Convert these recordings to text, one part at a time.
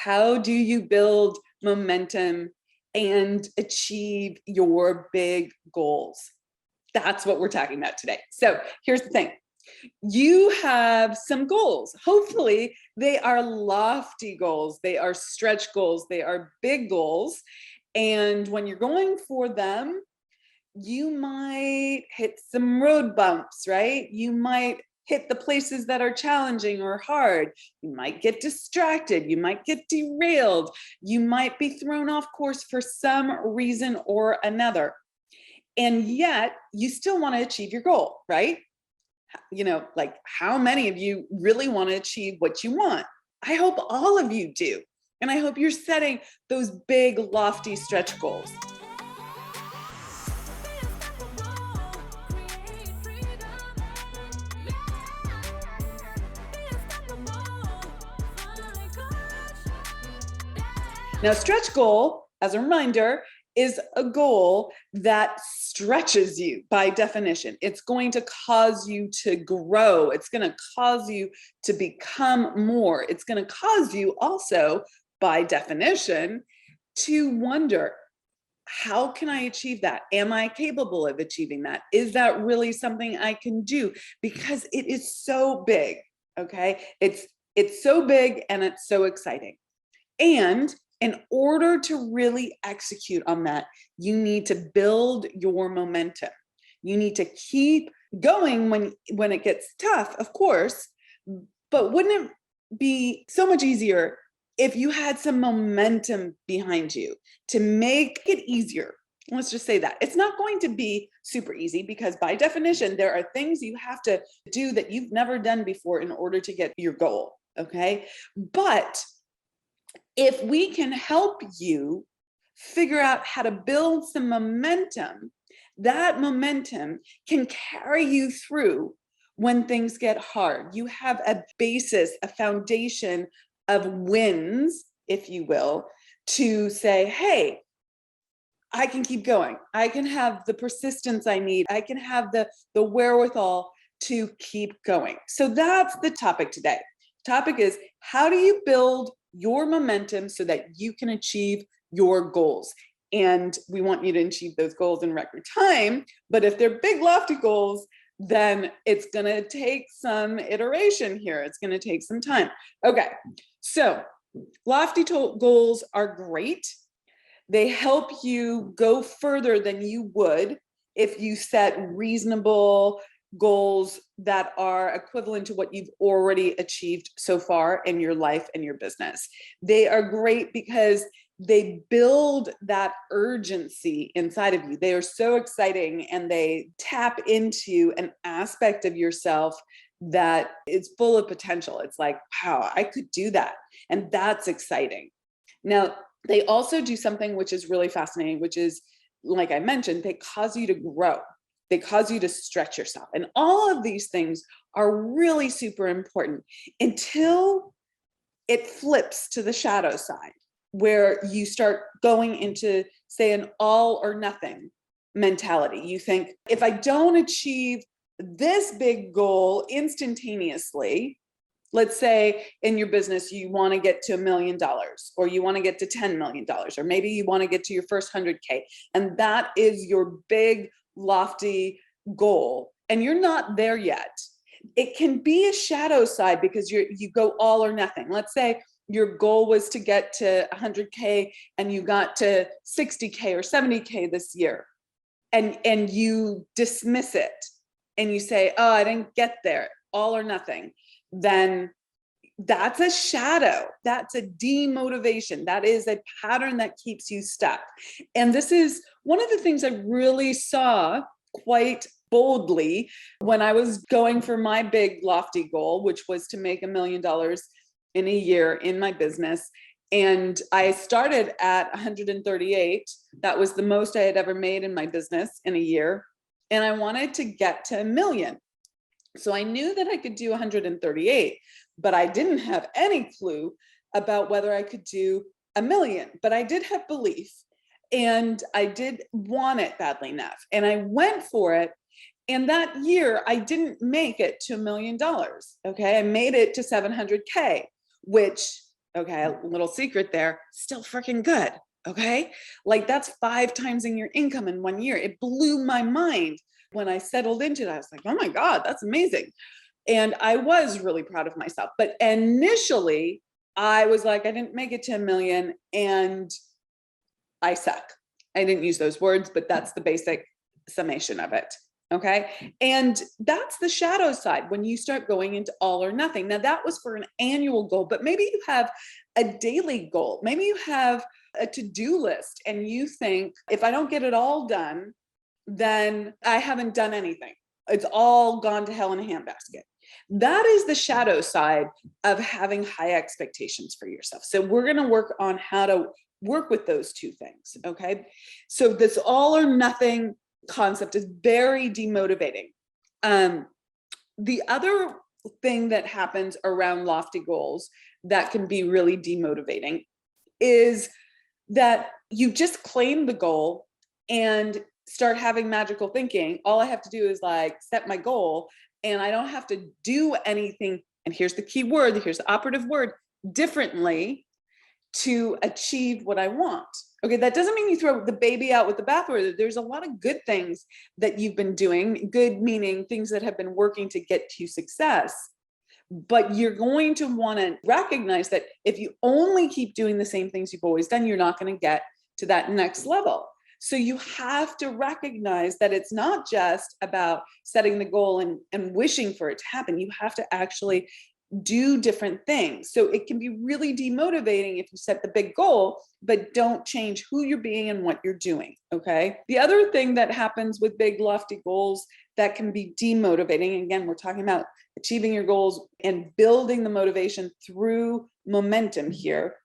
How do you build momentum and achieve your big goals? That's what we're talking about today. So here's the thing. You have some goals. Hopefully they are lofty goals. They are stretch goals. They are big goals. And when you're going for them, you might hit some road bumps, right? You might hit the places that are challenging or hard. You might get distracted. You might get derailed. You might be thrown off course for some reason or another. And yet you still want to achieve your goal, right? Like how many of you really want to achieve what you want? I hope all of you do. And I hope you're setting those big, lofty stretch goals. Now, stretch goal, as a reminder, is a goal that stretches you by definition. It's going to cause you to grow. It's going to cause you to become more. It's going to cause you also, by definition, to wonder, how can I achieve that? Am I capable of achieving that? Is that really something I can do? Because it is so big, okay? It's so big and it's so exciting. And in order to really execute on that, you need to build your momentum. You need to keep going when it gets tough, of course, but wouldn't it be so much easier if you had some momentum behind you to make it easier? Let's just say that. It's not going to be super easy because by definition, there are things you have to do that you've never done before in order to get your goal, okay? But if we can help you figure out how to build some momentum, that momentum can carry you through when things get hard. You have a basis, a foundation of wins, if you will, to say, hey, I can keep going. I can have the persistence I need. I can have the wherewithal to keep going. So that's the topic today. The topic is, how do you build your momentum so that you can achieve your goals? And we want you to achieve those goals in record time. But if they're big, lofty goals, then it's going to take some iteration here. It's going to take some time. Okay, so lofty goals are great. They help you go further than you would if you set reasonable goals that are equivalent to what you've already achieved so far in your life and your business. They are great because they build that urgency inside of you. They are so exciting and they tap into an aspect of yourself that is full of potential. It's like, wow, I could do that. And that's exciting. Now, they also do something which is really fascinating, which is, like I mentioned, they cause you to grow. They cause you to stretch yourself. And all of these things are really super important until it flips to the shadow side, where you start going into, say, an all or nothing mentality. You think, if I don't achieve this big goal instantaneously, let's say in your business, you want to get to $1 million, or you want to get to $10 million, or maybe you want to get to your first 100K. And that is your big, lofty goal. And you're not there yet. It can be a shadow side because you go all or nothing. Let's say your goal was to get to 100K and you got to 60K or 70K this year. And you dismiss it and you say, oh, I didn't get there, all or nothing. Then that's a shadow. That's a demotivation. That is a pattern that keeps you stuck. And this is one of the things I really saw quite boldly when I was going for my big lofty goal, which was to make $1 million in a year in my business. And I started at 138. That was the most I had ever made in my business in a year. And I wanted to get to 1 million. So I knew that I could do 138, but I didn't have any clue about whether I could do 1 million. But I did have belief and I did want it badly enough. And I went for it. And that year I didn't make it to $1 million. Okay. I made it to 700K, which Okay, a little secret there, still freaking good. Okay, like that's 5 times in your income in 1 year. It blew my mind when I settled into it. I was like, oh my God, that's amazing. And I was really proud of myself. But initially, I was like, I didn't make it to a million and I suck. I didn't use those words, but that's the basic summation of it. Okay. And that's the shadow side when you start going into all or nothing. Now, that was for an annual goal, but maybe you have a daily goal. Maybe you have a to-do list and you think, if I don't get it all done, then I haven't done anything. It's all gone to hell in a handbasket. That is the shadow side of having high expectations for yourself. So we're going to work on how to work with those two things. Okay. So this all or nothing concept is very demotivating. The other thing that happens around lofty goals that can be really demotivating is that you just claim the goal and start having magical thinking. All I have to do is like set my goal and I don't have to do anything. And here's the key word, here's the operative word, differently to achieve what I want. Okay, that doesn't mean you throw the baby out with the bathwater. There's a lot of good things that you've been doing, good meaning things that have been working to get to success. But you're going to want to recognize that if you only keep doing the same things you've always done, you're not going to get to that next level. So you have to recognize that it's not just about setting the goal and wishing for it to happen. You have to actually do different things. So it can be really demotivating if you set the big goal, but don't change who you're being and what you're doing. Okay. The other thing that happens with big, lofty goals that can be demotivating, again, we're talking about achieving your goals and building the motivation through momentum here,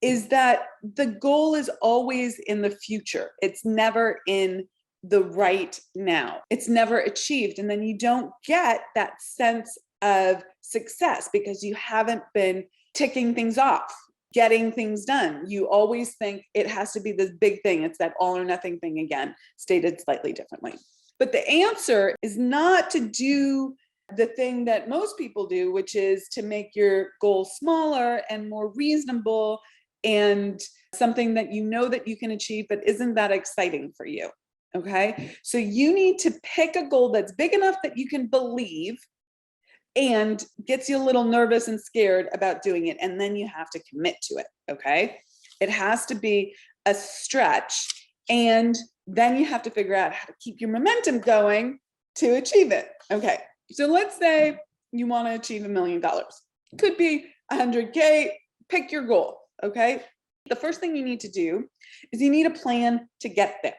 is that the goal is always in the future. It's never in the right now. It's never achieved. And then you don't get that sense of success because you haven't been ticking things off, getting things done. You always think it has to be this big thing. It's that all or nothing thing again, stated slightly differently. But the answer is not to do the thing that most people do, which is to make your goal smaller and more reasonable and something that you know that you can achieve, but isn't that exciting for you. Okay. So you need to pick a goal that's big enough that you can believe and gets you a little nervous and scared about doing it. And then you have to commit to it. Okay. It has to be a stretch. And then you have to figure out how to keep your momentum going to achieve it. Okay. So let's say you want to achieve $1 million. Could be 100K, pick your goal. Okay. The first thing you need to do is you need a plan to get there.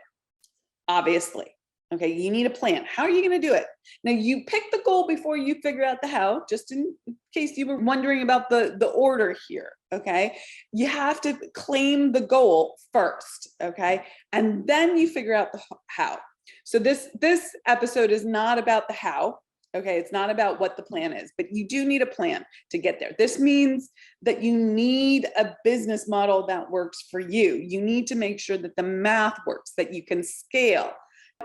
Obviously. Okay, you need a plan. How are you going to do it? Now, you pick the goal before you figure out the how, just in case you were wondering about the order here, okay? You have to claim the goal first, okay? And then you figure out the how. So this episode is not about the how, okay? It's not about what the plan is, but you do need a plan to get there. This means that you need a business model that works for you. You need to make sure that the math works, that you can scale.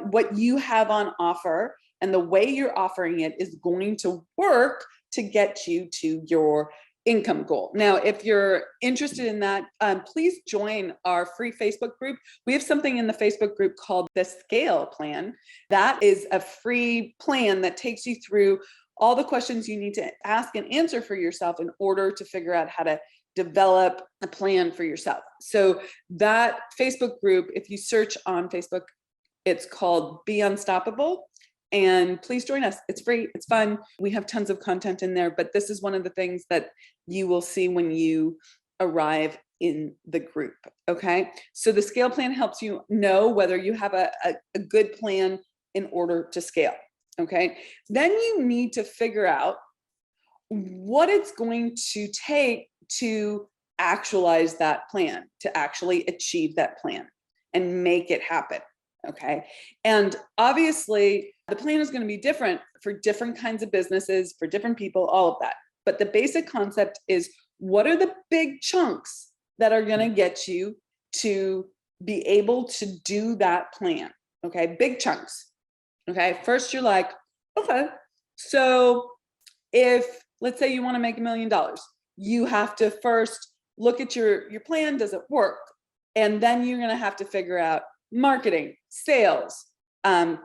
What you have on offer and the way you're offering it is going to work to get you to your income goal. Now, if you're interested in that, please join our free Facebook group. We have something in the Facebook group called the Scale Plan. That is a free plan that takes you through all the questions you need to ask and answer for yourself in order to figure out how to develop a plan for yourself. So that Facebook group, if you search on Facebook, it's called Be Unstoppable. And please join us. It's free. It's fun. We have tons of content in there, but this is one of the things that you will see when you arrive in the group. Okay. So the scale plan helps you know whether you have a good plan in order to scale. Okay. Then you need to figure out what it's going to take to actualize that plan, to actually achieve that plan and make it happen. Okay. And obviously the plan is going to be different for different kinds of businesses, for different people, all of that. But the basic concept is, what are the big chunks that are going to get you to be able to do that plan? Okay. Big chunks. Okay. First, you're like, okay, so if let's say you want to make $1 million, you have to first look at your plan. Does it work? And then you're going to have to figure out marketing, sales,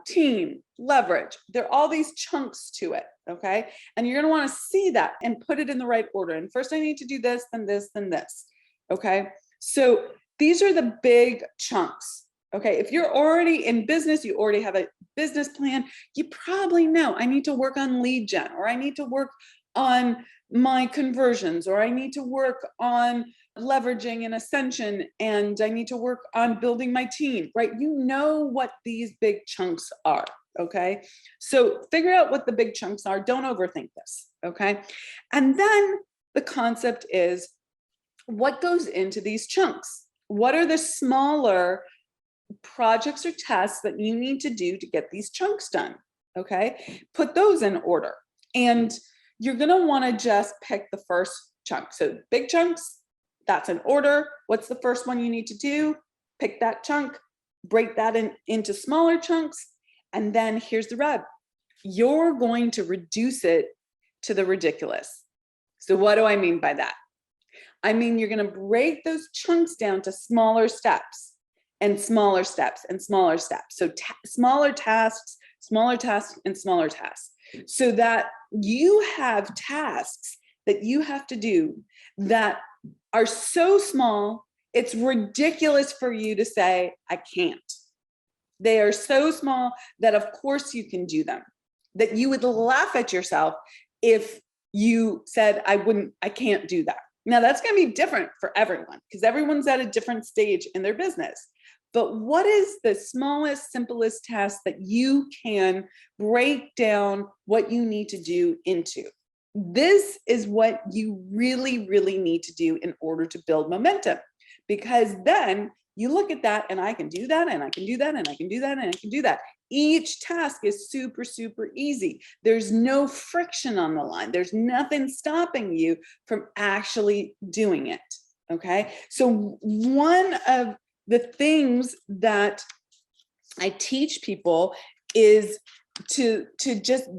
team, leverage. There are all these chunks to it. Okay. And you're going to want to see that and put it in the right order. And first I need to do this, then this, then this. Okay. So these are the big chunks. Okay. If you're already in business, you already have a business plan, you probably know I need to work on lead gen, or I need to work on my conversions, or I need to work on leveraging and ascension, and I need to work on building my team, right? You know what these big chunks are. Okay. So figure out what the big chunks are. Don't overthink this. Okay. And then the concept is, what goes into these chunks? What are the smaller projects or tasks that you need to do to get these chunks done? Okay. Put those in order. And you're going to want to just pick the first chunk. So big chunks, that's in order. What's the first one you need to do? Pick that chunk, break that into smaller chunks. And then here's the rub. You're going to reduce it to the ridiculous. So what do I mean by that? I mean, you're going to break those chunks down to smaller steps and smaller steps and smaller steps. So smaller tasks, and smaller tasks, so that you have tasks that you have to do that are so small, it's ridiculous for you to say, I can't. They are so small that of course you can do them, that you would laugh at yourself if you said, I can't do that. Now that's going to be different for everyone because everyone's at a different stage in their business. But what is the smallest, simplest task that you can break down what you need to do into? This is what you really, really need to do in order to build momentum, because then you look at that and I can do that, and I can do that, and I can do that, and I can do that. Each task is super, super easy. There's no friction on the line. There's nothing stopping you from actually doing it. Okay. So one of the things that I teach people is to just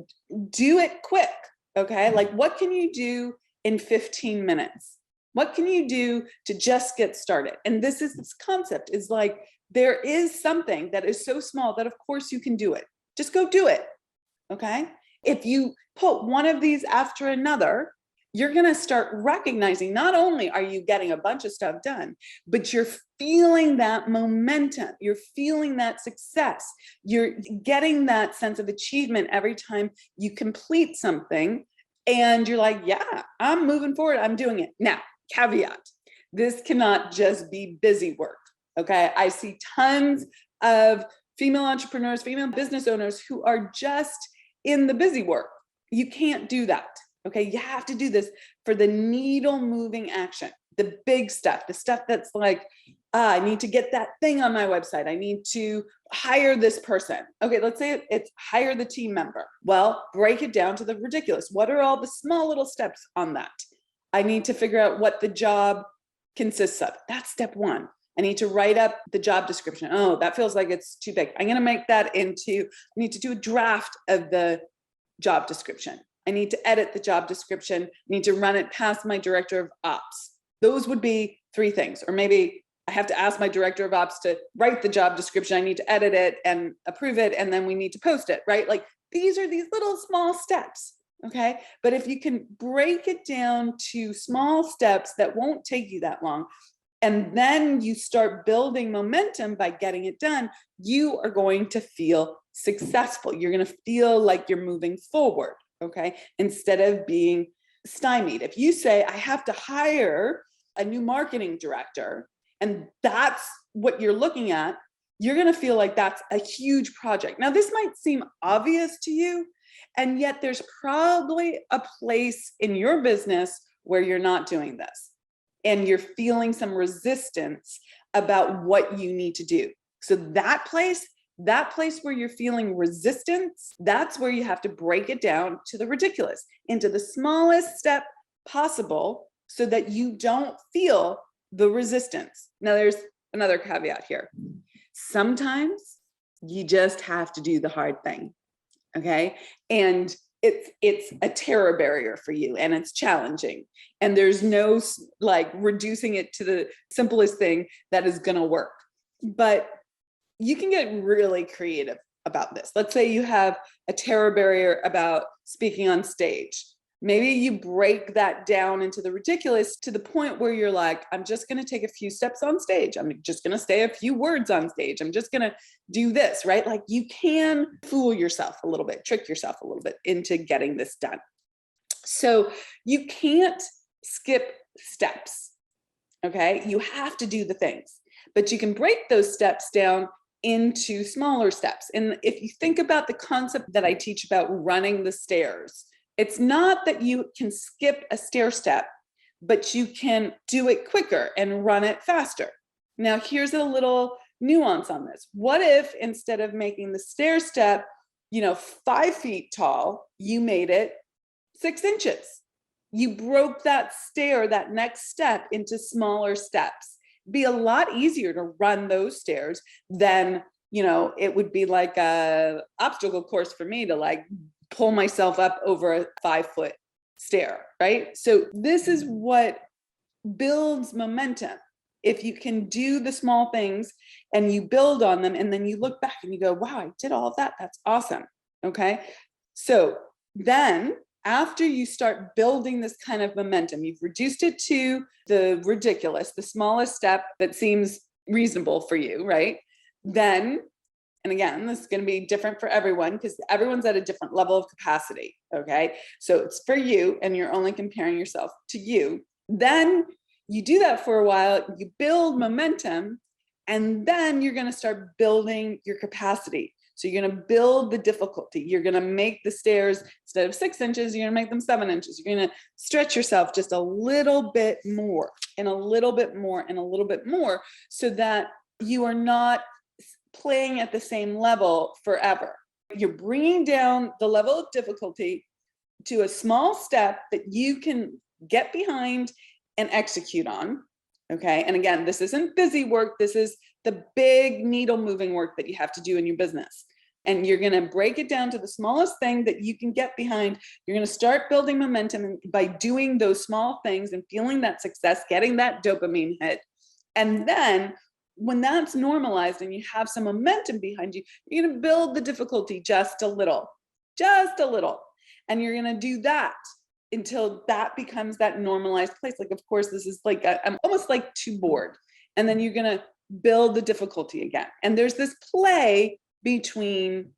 do it quick. Okay. Like, what can you do in 15 minutes? What can you do to just get started? And this concept is like, there is something that is so small that of course you can do it. Just go do it. Okay. If you put one of these after another, you're going to start recognizing not only are you getting a bunch of stuff done, but you're feeling that momentum. You're feeling that success. You're getting that sense of achievement every time you complete something. And you're like, yeah, I'm moving forward. I'm doing it. Now, caveat, this cannot just be busy work. Okay. I see tons of female entrepreneurs, female business owners who are just in the busy work. You can't do that. Okay. You have to do this for the needle moving action, the big stuff, the stuff that's like, I need to get that thing on my website. I need to hire this person. Okay. Let's say it's hire the team member. Well, break it down to the ridiculous. What are all the small little steps on that? I need to figure out what the job consists of. That's step one. I need to write up the job description. Oh, that feels like it's too big. I'm going to make that I need to do a draft of the job description. I need to edit the job description. I need to run it past my director of ops. Those would be 3 things. Or maybe I have to ask my director of ops to write the job description. I need to edit it and approve it. And then we need to post it, right? Like, these are these little small steps. Okay. But if you can break it down to small steps that won't take you that long, and then you start building momentum by getting it done, you are going to feel successful. You're going to feel like you're moving forward. Okay. Instead of being stymied. If you say, I have to hire a new marketing director, and that's what you're looking at, you're going to feel like that's a huge project. Now, this might seem obvious to you, and yet there's probably a place in your business where you're not doing this, and you're feeling some resistance about what you need to do. So that place where you're feeling resistance, that's where you have to break it down to the ridiculous, into the smallest step possible, so that you don't feel the resistance. Now, there's another caveat here. Sometimes you just have to do the hard thing. Okay. And it's a terror barrier for you, and it's challenging, and there's no like reducing it to the simplest thing that is going to work. But you can get really creative about this. Let's say you have a terror barrier about speaking on stage. Maybe you break that down into the ridiculous to the point where you're like, I'm just going to take a few steps on stage. I'm just going to say a few words on stage. I'm just going to do this, right? Like, you can fool yourself a little bit, trick yourself a little bit into getting this done. So you can't skip steps, okay? You have to do the things, but you can break those steps down into smaller steps. And if you think about the concept that I teach about running the stairs, it's not that you can skip a stair step, but you can do it quicker and run it faster. Now, here's a little nuance on this. What if instead of making the stair step, 5 feet tall, you made it 6 inches? You broke that stair, that next step, into smaller steps. It'd be a lot easier to run those stairs than, it would be like a obstacle course for me to like pull myself up over a 5-foot stair, right? So this is what builds momentum. If you can do the small things and you build on them, and then you look back and you go, wow, I did all of that. That's awesome. Okay. So then after you start building this kind of momentum, you've reduced it to the ridiculous, the smallest step that seems reasonable for you, right? Then, and again, this is going to be different for everyone because everyone's at a different level of capacity. Okay. So it's for you, and you're only comparing yourself to you. Then you do that for a while, you build momentum, and then you're going to start building your capacity. So you're going to build the difficulty. You're going to make the stairs, instead of 6 inches, you're going to make them 7 inches. You're going to stretch yourself just a little bit more and a little bit more and a little bit more, so that you are not playing at the same level forever. You're bringing down the level of difficulty to a small step that you can get behind and execute on. Okay. And again, this isn't busy work. This is the big needle moving work that you have to do in your business. And you're going to break it down to the smallest thing that you can get behind. You're going to start building momentum by doing those small things and feeling that success, getting that dopamine hit. And then when that's normalized and you have some momentum behind you, you're going to build the difficulty just a little. And you're going to do that until that becomes that normalized place. Like, of course, this is like, I'm almost like too bored. And then you're going to build the difficulty again. And there's this play between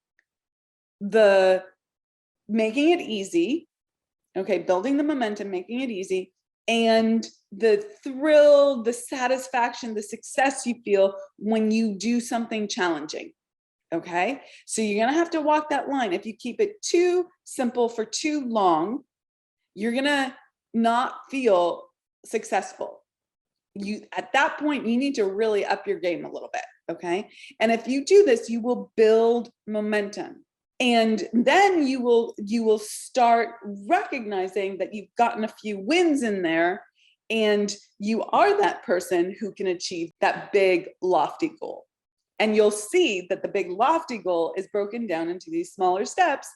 the making it easy, okay, building the momentum, making it easy, and the thrill, the satisfaction, the success you feel when you do something challenging. Okay. So you're going to have to walk that line. If you keep it too simple for too long, you're going to not feel successful. At that point, you need to really up your game a little bit. Okay. And if you do this, you will build momentum. And then you will start recognizing that you've gotten a few wins in there, and you are that person who can achieve that big, lofty goal. And you'll see that the big, lofty goal is broken down into these smaller steps.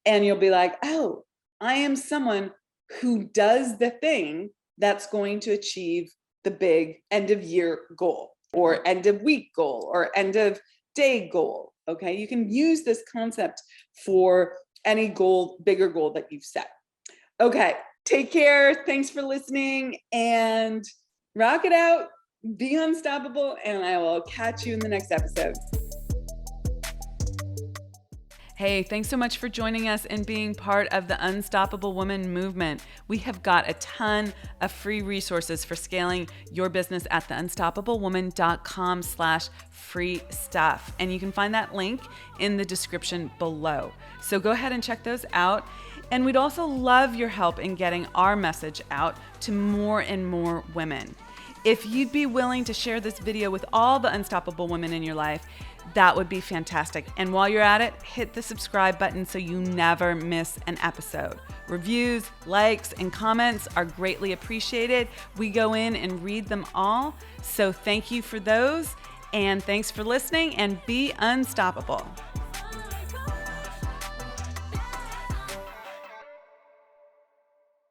And you'll be like, oh, I am someone who does the thing that's going to achieve the big end of year goal, or end of week goal, or end of day goal. Okay. You can use this concept for any goal, bigger goal that you've set. Okay. Take care. Thanks for listening, and rock it out. Be unstoppable. And I will catch you in the next episode. Hey, thanks so much for joining us and being part of the Unstoppable Woman movement. We have got a ton of free resources for scaling your business at theunstoppablewoman.com/free stuff. And you can find that link in the description below. So go ahead and check those out. And we'd also love your help in getting our message out to more and more women. If you'd be willing to share this video with all the unstoppable women in your life, that would be fantastic. And while you're at it, hit the subscribe button so you never miss an episode. Reviews, likes, and comments are greatly appreciated. We go in and read them all. So thank you for those, and thanks for listening, and be unstoppable.